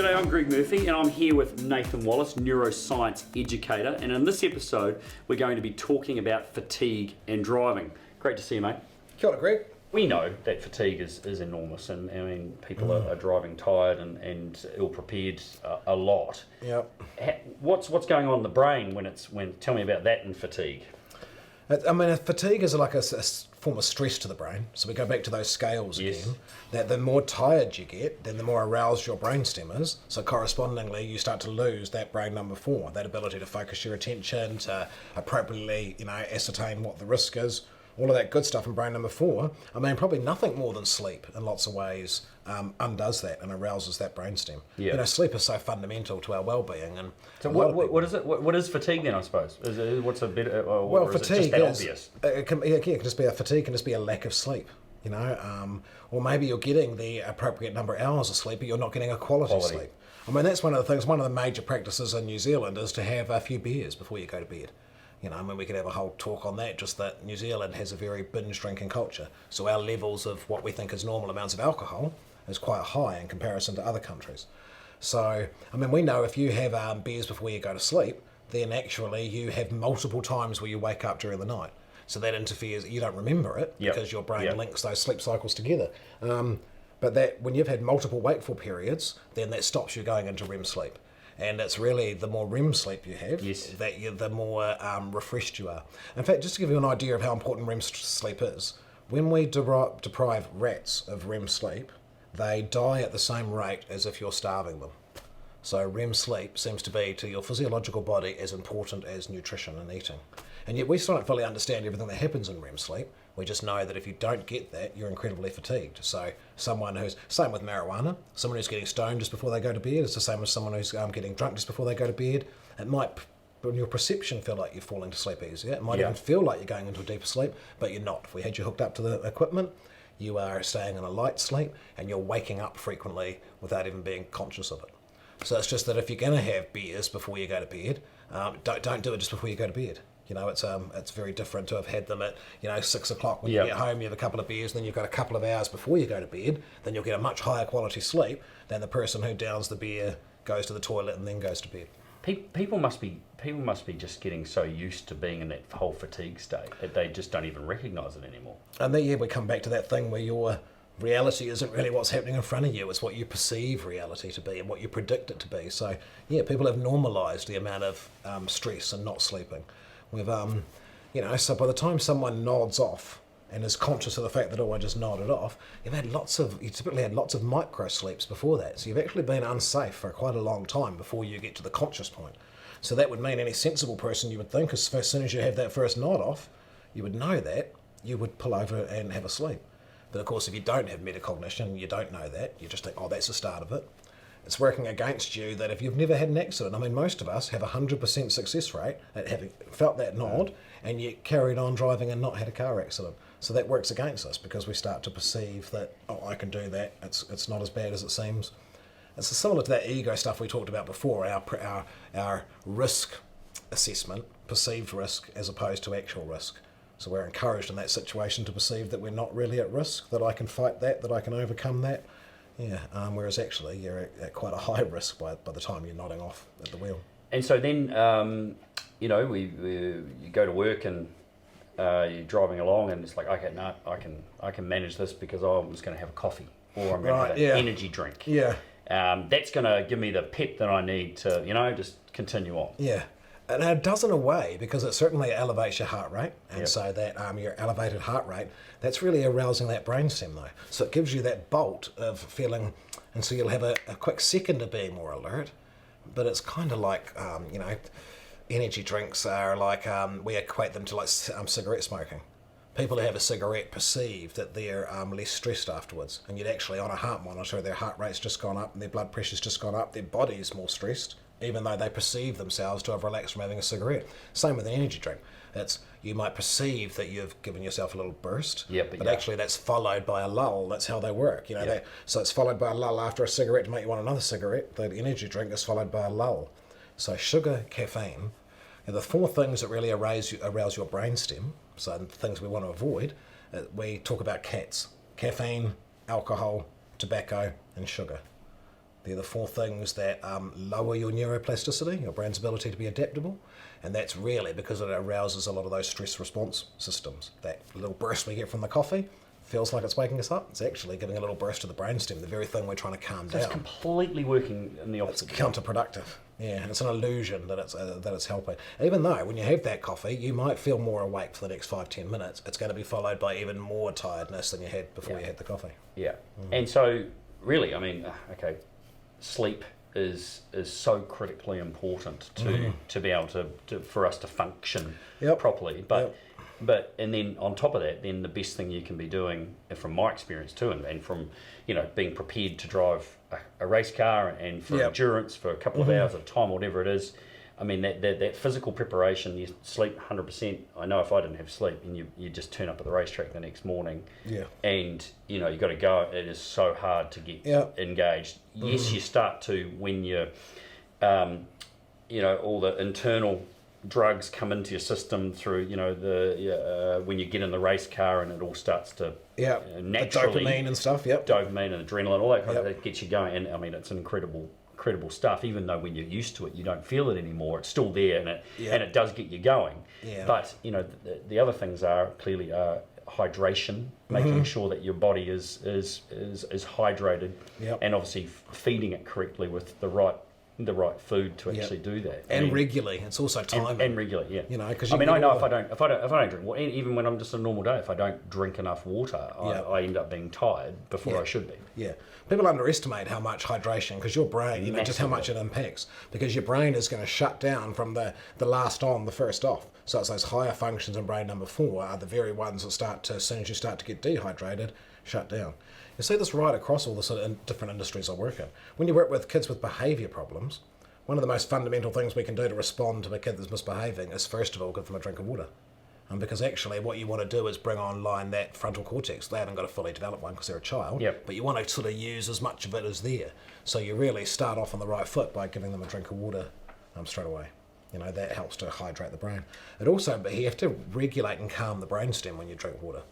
G'day, I'm Greg Murphy and I'm here with Nathan Wallis, neuroscience educator, and in this episode we're going to be talking about fatigue and driving. Great to see you, mate. Kia ora, Greg. We know that fatigue is enormous, and I mean people are driving tired and ill-prepared a lot. Yep. What's going on in the brain tell me about that and fatigue. I mean, fatigue is like a form of stress to the brain. So we go back to those scales again. That the more tired you get, then the more aroused your brainstem is. So correspondingly, you start to lose that brain number 4, that ability to focus your attention, to appropriately, ascertain what the risk is. All of that good stuff in brain number 4. I mean, probably nothing more than sleep in lots of ways undoes that and arouses that brainstem. Yeah. sleep is so fundamental to our well-being. And so what is it? What is fatigue then? I suppose what's a bit? Well, fatigue is just that obvious? It can just be fatigue can just be a lack of sleep. Or maybe you're getting the appropriate number of hours of sleep, but you're not getting a quality sleep. I mean, that's one of the things. One of the major practices in New Zealand is to have a few beers before you go to bed. We could have a whole talk on that, just that New Zealand has a very binge drinking culture. So our levels of what we think is normal amounts of alcohol is quite high in comparison to other countries. So, we know if you have beers before you go to sleep, then actually you have multiple times where you wake up during the night. So that interferes, you don't remember it because your brain links those sleep cycles together. But that when you've had multiple wakeful periods, then that stops you going into REM sleep. And it's really the more REM sleep you have, the more refreshed you are. In fact, just to give you an idea of how important REM sleep is, when we deprive rats of REM sleep, they die at the same rate as if you're starving them. So REM sleep seems to be to your physiological body as important as nutrition and eating. And yet we still don't fully understand everything that happens in REM sleep. We just know that if you don't get that, you're incredibly fatigued. So same with marijuana, someone who's getting stoned just before they go to bed, it's the same as someone who's getting drunk just before they go to bed. It might, in your perception, feel like you're falling to sleep easier. It might even feel like you're going into a deeper sleep, but you're not. If we had you hooked up to the equipment, you are staying in a light sleep and you're waking up frequently without even being conscious of it. So it's just that if you're going to have beers before you go to bed, don't do it just before you go to bed. It's very different to have had them at 6 o'clock when you get home. You have a couple of beers, and then you've got a couple of hours before you go to bed. Then you'll get a much higher quality sleep than the person who downs the beer, goes to the toilet, and then goes to bed. People must be just getting so used to being in that whole fatigue state that they just don't even recognise it anymore. And then we come back to that thing where your reality isn't really what's happening in front of you, it's what you perceive reality to be and what you predict it to be. So people have normalised the amount of stress and not sleeping. We've so by the time someone nods off and is conscious of the fact that, I just nodded off, you typically had lots of micro sleeps before that. So you've actually been unsafe for quite a long time before you get to the conscious point. So that would mean any sensible person, you would think, as soon as you have that first nod off, you would know that, you would pull over and have a sleep. But of course, if you don't have metacognition, you don't know that, you just think, that's the start of it. It's working against you that if you've never had an accident, most of us have a 100% success rate at having felt that nod and yet carried on driving and not had a car accident. So that works against us because we start to perceive that, I can do that, it's not as bad as it seems. It's similar to that ego stuff we talked about before, our risk assessment, perceived risk as opposed to actual risk. So we're encouraged in that situation to perceive that we're not really at risk, that I can fight that I can overcome that. Whereas actually you're at quite a high risk by the time you're nodding off at the wheel. And so then, you go to work and you're driving along and it's like, okay, no, I can manage this because I'm just going to have a coffee or I'm going to have an energy drink. Yeah. That's going to give me the pep that I need to, just continue on. Yeah. And it does in a way because it certainly elevates your heart rate, and so that your elevated heart rate, that's really arousing that brainstem though. So it gives you that bolt of feeling, and so you'll have a quick second of being more alert. But it's kind of like energy drinks are like we equate them to like cigarette smoking. People who have a cigarette perceive that they're less stressed afterwards, and yet actually on a heart monitor their heart rate's just gone up and their blood pressure's just gone up, their body's more stressed, even though they perceive themselves to have relaxed from having a cigarette. Same with an energy drink. You might perceive that you've given yourself a little burst, but actually that's followed by a lull. That's how they work. So it's followed by a lull after a cigarette to make you want another cigarette. The energy drink is followed by a lull. So sugar, caffeine, and the 4 things that really arouse your brainstem, so the things we want to avoid, we talk about CATs: caffeine, alcohol, tobacco, and sugar. They're the 4 things that lower your neuroplasticity, your brain's ability to be adaptable, and that's really because it arouses a lot of those stress response systems. That little burst we get from the coffee feels like it's waking us up. It's actually giving a little burst to the brainstem, the very thing we're trying to calm down. It's completely working in the opposite. It's counterproductive. Yeah, it's an illusion that it's helping. Even though when you have that coffee, you might feel more awake for the next 5-10 minutes. It's going to be followed by even more tiredness than you had before you had the coffee. Yeah, and so really, I mean, okay, sleep is so critically important to be able to for us to function properly. But and then on top of that, then the best thing you can be doing, and from my experience too, and from being prepared to drive a race car and for endurance for a couple of hours at a time, whatever it is. I mean that physical preparation, you sleep 100%. I know if I didn't have sleep, and you just turn up at the racetrack the next morning, and you got to go. It is so hard to get engaged. Yes, you start to when you're, all the internal drugs come into your system through when you get in the race car and it all starts to naturally, the dopamine and stuff, dopamine and adrenaline, all that kind of that gets you going. And I mean, it's an incredible stuff. Even though when you're used to it, you don't feel it anymore. It's still there, and it does get you going. But the other things are clearly hydration, making sure that your body is hydrated, and obviously feeding it correctly with the right food to actually do that. And regularly, it's also timing. And regularly, because I know if I don't drink water, even when I'm just a normal day, if I don't drink enough water, I end up being tired before I should be. Yeah, people underestimate how much hydration, because your brain, just how much it impacts, because your brain is going to shut down from the last on, the first off. So it's those higher functions in brain number 4 are the very ones that start to, as soon as you start to get dehydrated, shut down. You see this right across all the sort of different industries I work in. When you work with kids with behaviour problems, one of the most fundamental things we can do to respond to a kid that's misbehaving is, first of all, give them a drink of water. Because actually what you want to do is bring online that frontal cortex. They haven't got a fully developed one because they're a child, but you want to sort of use as much of it as there. So you really start off on the right foot by giving them a drink of water straight away. That helps to hydrate the brain. You have to regulate and calm the brainstem when you drink water.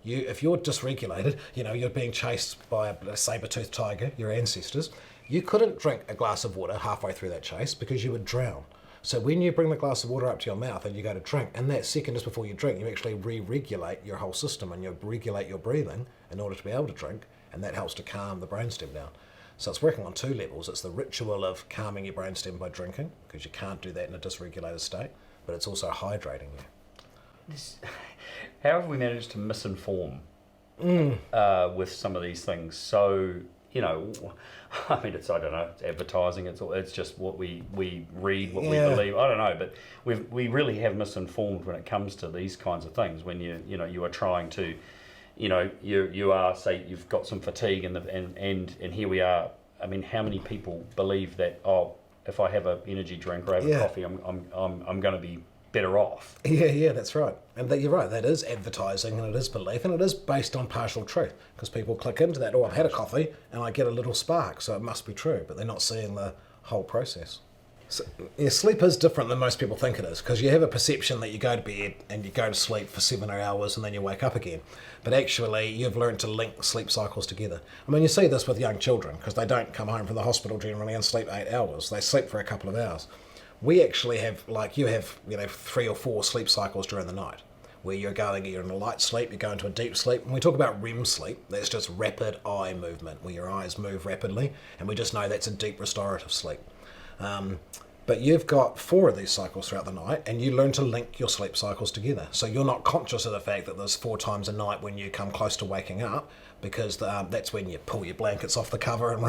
If you're dysregulated, you're being chased by a saber-toothed tiger, your ancestors, you couldn't drink a glass of water halfway through that chase because you would drown. So when you bring the glass of water up to your mouth and you go to drink, in that second just before you drink, you actually re-regulate your whole system and you regulate your breathing in order to be able to drink, and that helps to calm the brainstem down. So it's working on 2 levels. It's the ritual of calming your brainstem by drinking, because you can't do that in a dysregulated state, but it's also hydrating you. How have we managed to misinform with some of these things? So, I mean, it's advertising. It's just what we read, what we believe. I don't know, but we really have misinformed when it comes to these kinds of things. When you are trying to, you are, say you've got some fatigue and here we are. I mean, how many people believe that if I have an energy drink or have a coffee, I'm going to be better off. Yeah, that's right. And you're right, that is advertising and it is belief and it is based on partial truth, because people click into that, I've had a coffee and I get a little spark, so it must be true, but they're not seeing the whole process. So, sleep is different than most people think it is, because you have a perception that you go to bed and you go to sleep for 7 hours and then you wake up again. But actually, you've learned to link sleep cycles together. I mean, you see this with young children, because they don't come home from the hospital generally and sleep 8 hours. They sleep for a couple of hours. We actually have, like you have, 3 or 4 sleep cycles during the night, where you're in a light sleep, you go into a deep sleep. When we talk about REM sleep, that's just rapid eye movement, where your eyes move rapidly, and we just know that's a deep restorative sleep. But you've got 4 of these cycles throughout the night, and you learn to link your sleep cycles together. So you're not conscious of the fact that there's 4 times a night when you come close to waking up, because that's when you pull your blankets off the cover and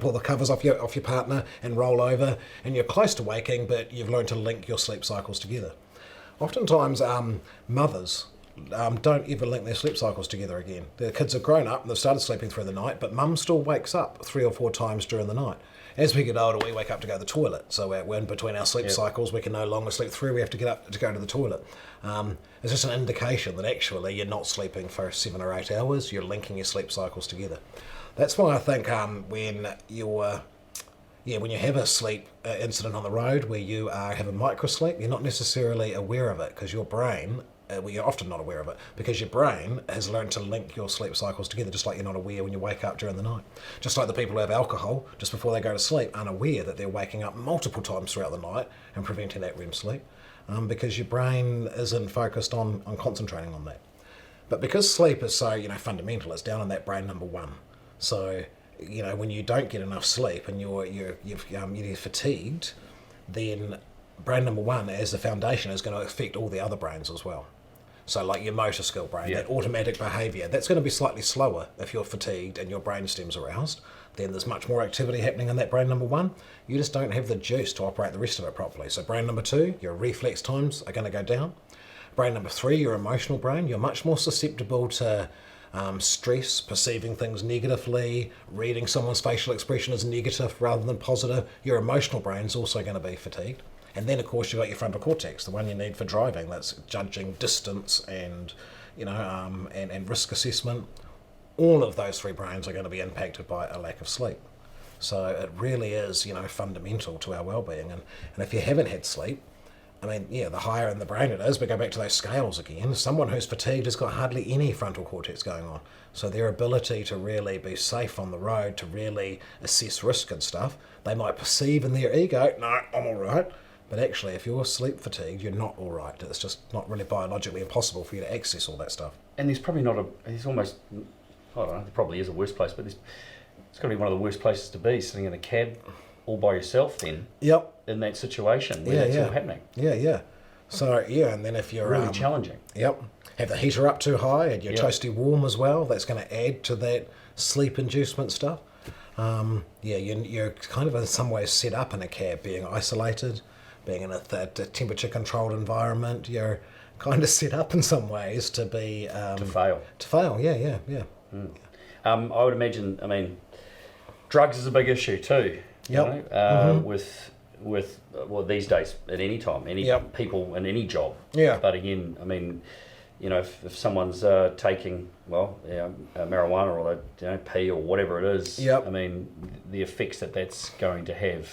pull the covers off your partner and roll over, and you're close to waking, but you've learned to link your sleep cycles together. Oftentimes, mothers don't ever link their sleep cycles together again. Their kids have grown up and they've started sleeping through the night, but mum still wakes up 3 or 4 times during the night. As we get older, we wake up to go to the toilet. So we're in between our sleep cycles. We can no longer sleep through. We have to get up to go to the toilet. It's just an indication that actually you're not sleeping for 7 or 8 hours. You're linking your sleep cycles together. That's why I think when when you have a sleep incident on the road where you have a microsleep, you're not necessarily aware of it because your brain, you're often not aware of it because your brain has learned to link your sleep cycles together, just like you're not aware when you wake up during the night. Just like the people who have alcohol just before they go to sleep aren't aware that they're waking up multiple times throughout the night and preventing that REM sleep because your brain isn't focused on concentrating on that. But because sleep is so, fundamental, it's down in that brain number one. So, when you don't get enough sleep and you're fatigued, then brain number one as the foundation is going to affect all the other brains as well. So like your motor skill brain, that automatic behaviour, that's going to be slightly slower if you're fatigued and your brain stem's aroused. Then there's much more activity happening in that brain number one. You just don't have the juice to operate the rest of it properly. So brain number two, your reflex times are going to go down. Brain number three, your emotional brain, you're much more susceptible to stress, perceiving things negatively, reading someone's facial expression as negative rather than positive. Your emotional brain's also going to be fatigued. And then, of course, you've got your frontal cortex, the one you need for driving. That's judging distance and, and risk assessment. All of those three brains are going to be impacted by a lack of sleep. So it really is, fundamental to our well-being. And if you haven't had sleep, the higher in the brain it is, but go back to those scales again, someone who's fatigued has got hardly any frontal cortex going on. So their ability to really be safe on the road, to really assess risk and stuff, they might perceive in their ego, no, I'm all right. But actually, if you're sleep fatigued, you're not all right. It's just not really biologically impossible for you to access all that stuff. And there's probably there's almost, I don't know, there probably is a worse place, but it's got to be one of the worst places to be, sitting in a cab all by yourself then. Yep. In that situation where it's all happening. Yeah. So, and then if you're... Really challenging. Yep. Have the heater up too high and you're toasty warm as well, that's going to add to that sleep inducement stuff. You're kind of in some ways set up in a cab, being isolated, being in a temperature-controlled environment. You're kind of set up in some ways to be... to fail. To fail, yeah. I would imagine, drugs is a big issue too. Yep. With these days at any time, people in any job. Yeah. But again, if someone's taking marijuana or pee or whatever it is, the effects that's going to have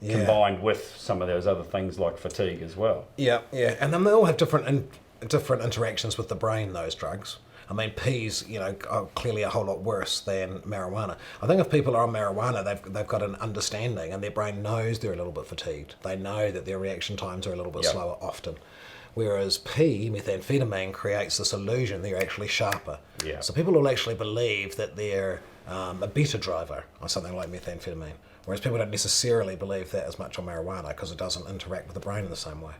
combined with some of those other things like fatigue as well. Yeah, and then they all have different interactions with the brain. Those drugs. Peas, are clearly a whole lot worse than marijuana. I think if people are on marijuana, they've got an understanding and their brain knows they're a little bit fatigued. They know that their reaction times are a little bit slower often. Whereas methamphetamine, creates this illusion they're actually sharper. Yeah. So people will actually believe that they're a better driver on something like methamphetamine. Whereas people don't necessarily believe that as much on marijuana because it doesn't interact with the brain in the same way.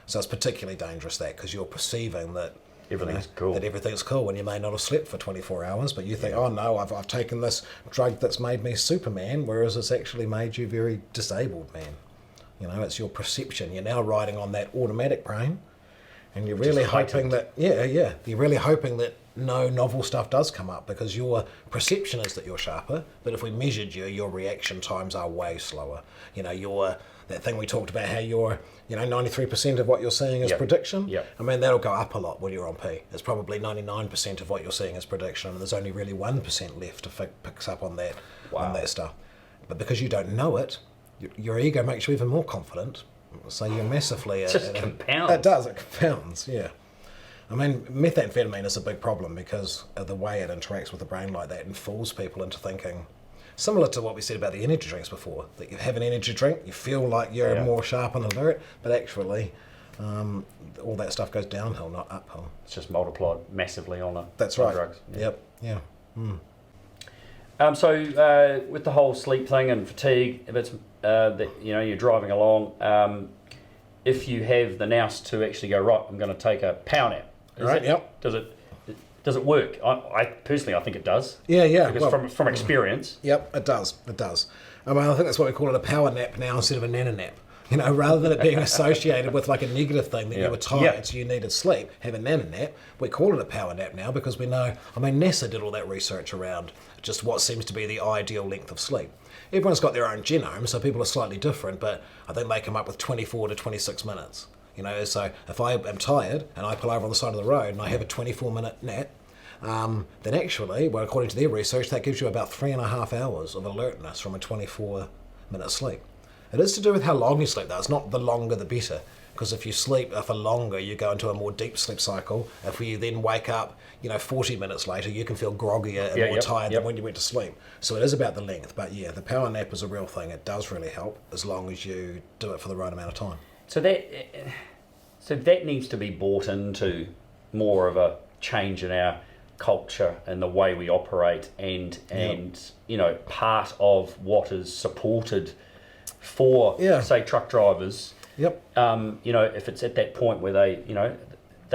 So it's particularly dangerous because you're perceiving that everything's cool. That everything's cool when you may not have slept for 24 hours, but you think, oh no, I've taken this drug that's made me Superman, whereas it's actually made you very disabled man. It's your perception. You're now riding on that automatic brain, and you're really hoping that, you're really hoping that no novel stuff does come up because your perception is that you're sharper, but if we measured you, your reaction times are way slower. That thing we talked about, how you're, 93% of what you're seeing is prediction. Yep. That'll go up a lot when you're on P. It's probably 99% of what you're seeing is prediction, and there's only really 1% left to pick up on that, on that stuff. But because you don't know it, your ego makes you even more confident. So you're massively... It just compounds. It does, it compounds, yeah. Methamphetamine is a big problem because of the way it interacts with the brain like that and fools people into thinking... Similar to what we said about the energy drinks before, that you have an energy drink, you feel like you're more sharp and alert, but actually all that stuff goes downhill, not uphill. It's just multiplied massively on That's right. drugs. Yep. So with the whole sleep thing and fatigue, if it's that you're driving along, if you have the nous to actually go, right, I'm going to take a power nap. Does it work? I personally, I think it does. Yeah. Because from experience. Yep, it does. I think that's why we call it a power nap now instead of a nana nap. Rather than it being associated with like a negative thing that you were tired, so you needed sleep, have a nana nap, we call it a power nap now because we know, NASA did all that research around just what seems to be the ideal length of sleep. Everyone's got their own genome, so people are slightly different, but I think they come up with 24 to 26 minutes. So if I am tired and I pull over on the side of the road and I have a 24-minute nap, then actually, according to their research, that gives you about 3.5 hours of alertness from a 24 minutes sleep. It is to do with how long you sleep though. It's not the longer the better. Because if you sleep for longer, you go into a more deep sleep cycle. If you then wake up, 40 minutes later, you can feel groggier and more tired than when you went to sleep. So it is about the length. But yeah, the power nap is a real thing. It does really help as long as you do it for the right amount of time. So that needs to be brought into more of a change in our culture and the way we operate, and part of what is supported for say truck drivers. Yep. If it's at that point where they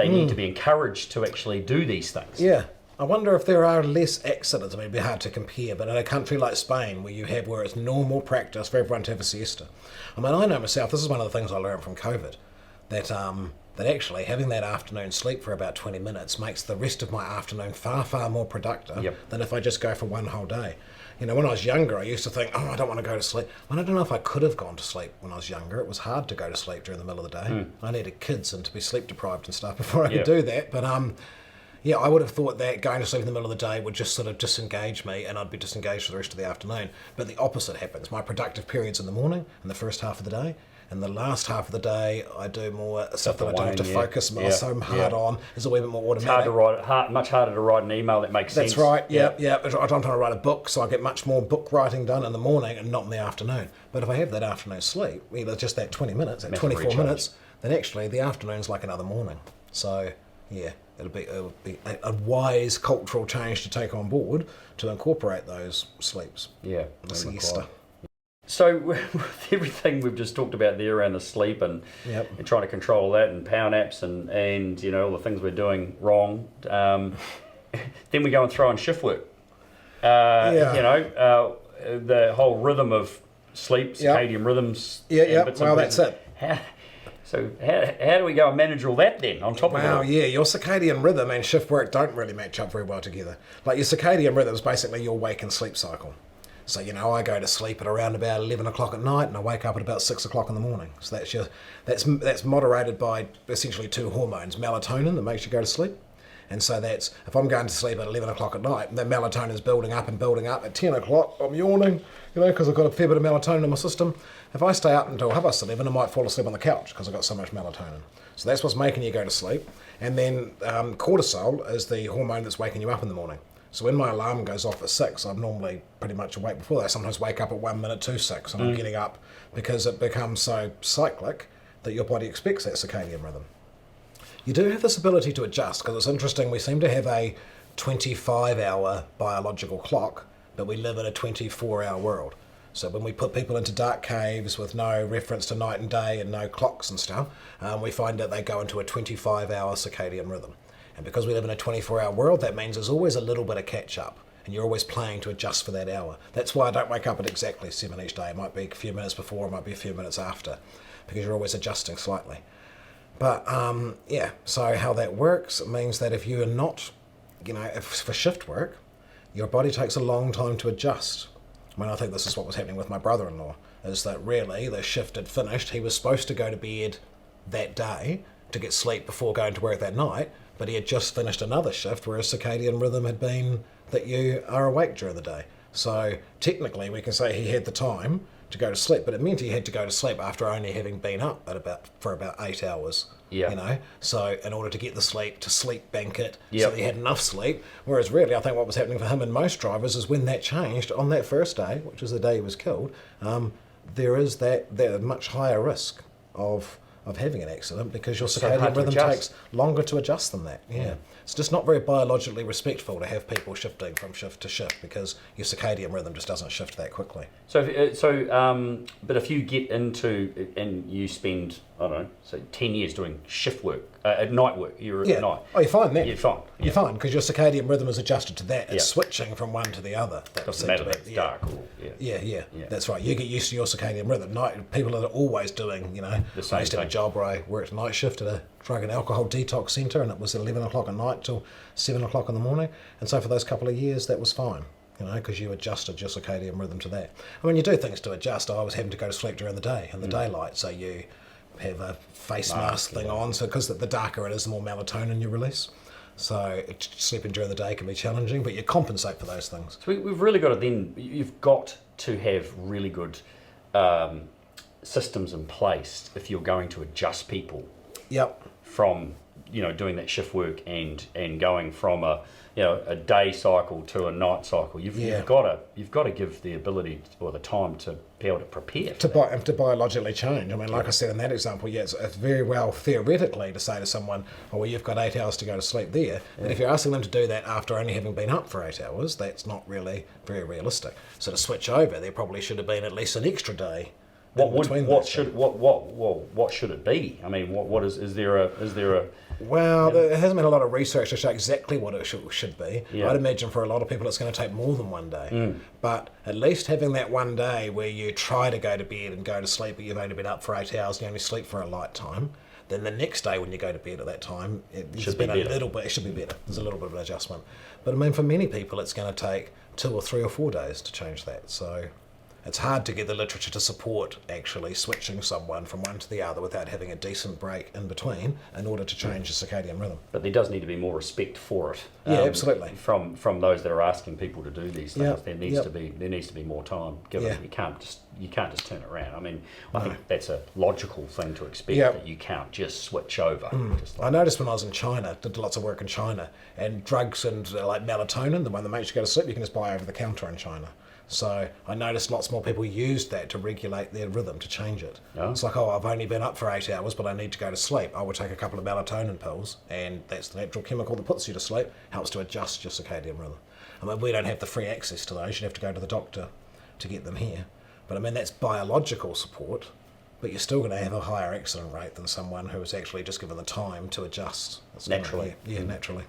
need to be encouraged to actually do these things. Yeah. I wonder if there are less accidents. I mean, it'd be hard to compare, but in a country like Spain, where it's normal practice for everyone to have a siesta. I mean, I know myself, this is one of the things I learned from COVID, that actually having that afternoon sleep for about 20 minutes makes the rest of my afternoon far, far more productive than if I just go for one whole day. When I was younger, I used to think, I don't want to go to sleep. And I don't know if I could have gone to sleep when I was younger. It was hard to go to sleep during the middle of the day. I needed kids and to be sleep deprived and stuff before I could do that. But I would have thought that going to sleep in the middle of the day would just sort of disengage me, and I'd be disengaged for the rest of the afternoon. But the opposite happens. My productive period's in the morning, in the first half of the day. And the last half of the day, I do more stuff that I don't have to focus so hard on. It's a wee bit more automatic. Much harder to write an email that makes sense. That's right. Yeah. I'm trying to write a book, so I get much more book writing done in the morning and not in the afternoon. But if I have that afternoon sleep, either just that 20 minutes, that 24 minutes, then actually the afternoon's like another morning. So yeah, it'll be a wise cultural change to take on board to incorporate those sleeps. Yeah, the siesta. So with everything we've just talked about there around the sleep and trying to control that, and power naps and all the things we're doing wrong, then we go and throw in shift work. The whole rhythm of sleep, circadian rhythms. Well, that's it. So how do we go and manage all that then on top of it? Wow, your circadian rhythm and shift work don't really match up very well together. Like your circadian rhythm is basically your wake and sleep cycle. So, I go to sleep at around about 11 o'clock at night and I wake up at about 6 o'clock in the morning. So that's moderated by essentially two hormones, melatonin that makes you go to sleep. And so that's, if I'm going to sleep at 11 o'clock at night, the melatonin is building up. At 10 o'clock, I'm yawning, because I've got a fair bit of melatonin in my system. If I stay up until 11:30, I might fall asleep on the couch because I've got so much melatonin. So that's what's making you go to sleep. And then cortisol is the hormone that's waking you up in the morning. So when my alarm goes off at 6, I'm normally pretty much awake before that. I sometimes wake up at 1 minute to 6 and I'm getting up because it becomes so cyclic that your body expects that circadian rhythm. You do have this ability to adjust, because it's interesting, we seem to have a 25-hour biological clock, but we live in a 24-hour world. So when we put people into dark caves with no reference to night and day and no clocks and stuff, we find that they go into a 25-hour circadian rhythm. And because we live in a 24-hour world, that means there's always a little bit of catch-up, and you're always playing to adjust for that hour. That's why I don't wake up at exactly 7 each day. It might be a few minutes before, it might be a few minutes after, because you're always adjusting slightly. But, so how that works, it means that if you're not, if for shift work, your body takes a long time to adjust. I mean, I think this is what was happening with my brother-in-law, is that really the shift had finished. He was supposed to go to bed that day to get sleep before going to work that night, but he had just finished another shift where his circadian rhythm had been that you are awake during the day. So technically we can say he had the time to go to sleep, but it meant he had to go to sleep after only having been up for about 8 hours. So in order to get the sleep, to sleep bank it, so that he had enough sleep. Whereas really, I think what was happening for him and most drivers is when that changed on that first day, which was the day he was killed, there is that much higher risk of having an accident, because your circadian rhythm takes longer to adjust than that. It's just not very biologically respectful to have people shifting from shift to shift, because your circadian rhythm just doesn't shift that quickly. But if you get into and you spend, I don't know, say 10 years doing shift work, night work, you're at night. Oh, you're fine then. You're fine. You're fine, because your circadian rhythm is adjusted to that. It's switching from one to the other. Doesn't matter that it's dark. That's right. You get used to your circadian rhythm. People that are always doing, the same I used to have a job where I worked night shift at a drug and alcohol detox centre, and it was 11 o'clock at night till 7 o'clock in the morning. And so for those couple of years, that was fine, because you adjusted your circadian rhythm to that. I mean, you do things to adjust. I was having to go to sleep during the day, in the daylight, so you have a face mask thing on, so because the darker it is, the more melatonin you release. So sleeping during the day can be challenging, but you compensate for those things. So we've really got to then, you've got to have really good systems in place if you're going to adjust people Yep. from doing that shift work and going from a day cycle to a night cycle. You've got to give the ability or the time to be able to prepare to biologically change. I mean, like I said in that example, it's very well theoretically to say to someone, oh, well, you've got 8 hours to go to sleep there. But if you're asking them to do that after only having been up for 8 hours, that's not really very realistic. So to switch over, there probably should have been at least an extra day. What should it be? I mean, what is there a Well, there hasn't been a lot of research to show exactly what it should be. Yeah. I'd imagine for a lot of people it's going to take more than one day. But at least having that one day where you try to go to bed and go to sleep, but you've only been up for 8 hours and you only sleep for a light time, then the next day when you go to bed at that time, it should be better. It should be better. There's a little bit of an adjustment. But I mean, for many people it's going to take 2 or 3 or 4 days to change that. So it's hard to get the literature to support actually switching someone from one to the other without having a decent break in between in order to change the circadian rhythm. But there does need to be more respect for it. Yeah, absolutely. From those that are asking people to do these things, Yep. there needs to be more time given. Yeah. You can't just turn it around. I mean, I think that's a logical thing to expect, Yep. that you can't just switch over. Just I noticed when I was in China, did lots of work in China, and drugs and like melatonin, the one that makes you go to sleep, you can just buy over the counter in China. So I noticed lots more people used that to regulate their rhythm, to change it. Oh. It's like, oh, I've only been up for 8 hours, but I need to go to sleep. I would take a couple of melatonin pills, and that's the natural chemical that puts you to sleep, helps to adjust your circadian rhythm. I mean, we don't have the free access to those. You'd have to go to the doctor to get them here. But I mean, that's biological support, but you're still going to have a higher accident rate than someone who is actually just given the time to adjust. Naturally. Naturally.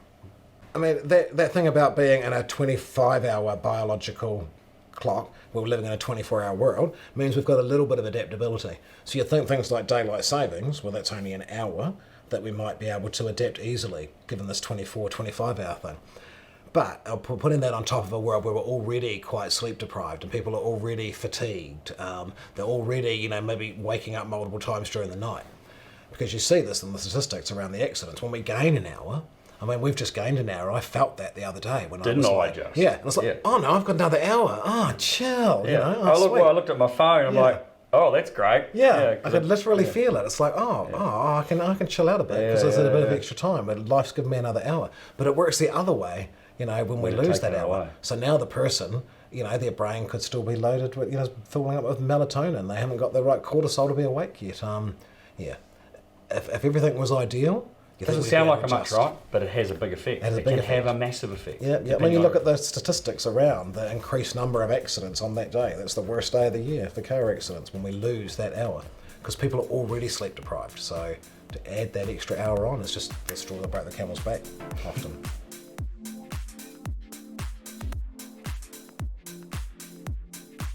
I mean, that thing about being in a 25-hour biological clock, we're living in a 24-hour world, means we've got a little bit of adaptability. So you think things like daylight savings, well, that's only an hour, that we might be able to adapt easily, given this 25-hour thing. But putting that on top of a world where we're already quite sleep deprived and people are already fatigued, they're already, maybe waking up multiple times during the night. Because you see this in the statistics around the accidents. When we gain an hour, I mean, we've just gained an hour. I felt that the other day when Didn't I was I like, just? yeah, and it's like, oh no, I've got another hour. Oh, chill. Yeah. Oh, I looked at my phone. I'm like, oh, that's great. Yeah, I could literally feel it. It's like, I can chill out a bit because there's a bit of extra time. But life's given me another hour. But it works the other way. When we lose that hour. Away. So now the person, their brain could still be loaded with, filling up with melatonin. They haven't got the right cortisol to be awake yet. If everything was ideal, it doesn't sound like much, right? But it has a big effect. It can have a massive effect. Yeah. When you look at the statistics around the increased number of accidents on that day, that's the worst day of the year for car accidents when we lose that hour, because people are already sleep deprived. So to add that extra hour on is just the straw that broke the camel's back often.